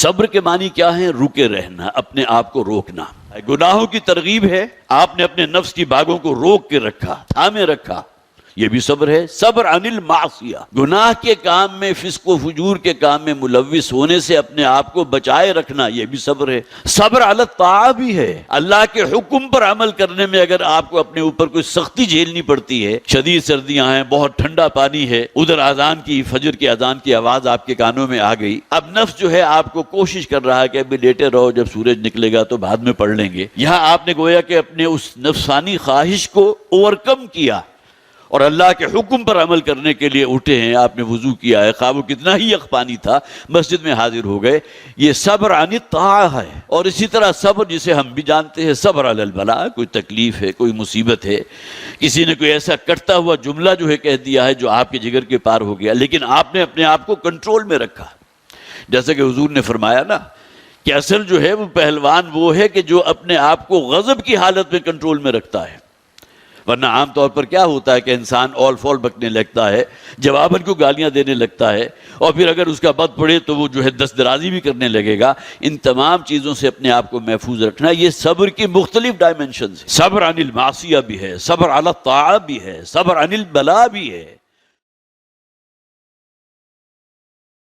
صبر کے معنی کیا ہے؟ رکے رہنا، اپنے آپ کو روکنا۔ گناہوں کی ترغیب ہے، آپ نے اپنے نفس کی باغوں کو روک کے رکھا، تھامے رکھا، یہ بھی صبر ہے۔ صبر عن المعصیہ، گناہ کے کام میں، فسق و فجور کے کام میں ملوث ہونے سے اپنے آپ کو بچائے رکھنا، یہ بھی صبر ہے۔ صبر علی الطاعہ بھی ہے، اللہ کے حکم پر عمل کرنے میں اگر آپ کو اپنے اوپر کوئی سختی جھیلنی پڑتی ہے، شدید سردیاں ہیں، بہت ٹھنڈا پانی ہے، ادھر اذان کی، فجر کی اذان کی آواز آپ کے کانوں میں آ گئی، اب نفس جو ہے آپ کو کوشش کر رہا ہے کہ ابھی لیٹے رہو، جب سورج نکلے گا تو بعد میں پڑھ لیں گے۔ یہاں آپ نے گویا کہ اپنے اس نفسانی خواہش کو اوورکم کیا اور اللہ کے حکم پر عمل کرنے کے لیے اٹھے ہیں، آپ نے وضو کیا ہے، خواہ وہ کتنا ہی یخ پانی تھا، مسجد میں حاضر ہو گئے، یہ صبر عن الطاعہ ہے۔ اور اسی طرح صبر جسے ہم بھی جانتے ہیں، صبر علی البلاء، کوئی تکلیف ہے، کوئی مصیبت ہے، کسی نے کوئی ایسا کٹتا ہوا جملہ جو ہے کہہ دیا ہے جو آپ کے جگر کے پار ہو گیا، لیکن آپ نے اپنے آپ کو کنٹرول میں رکھا۔ جیسا کہ حضور نے فرمایا نا کہ اصل جو ہے وہ پہلوان وہ ہے کہ جو اپنے آپ کو غضب کی حالت میں کنٹرول میں رکھتا ہے، ورنہ عام طور پر کیا ہوتا ہے کہ انسان اول فول بکنے لگتا ہے، جواباً کو گالیاں دینے لگتا ہے، اور پھر اگر اس کا بد پڑے تو وہ جو ہے دست درازی بھی کرنے لگے گا۔ ان تمام چیزوں سے اپنے آپ کو محفوظ رکھنا، یہ صبر کی مختلف ڈائمنشنز ہیں۔ صبر عن المعصیہ بھی ہے، صبر علی الطاعہ بھی ہے، صبر عن البلاء بھی ہے۔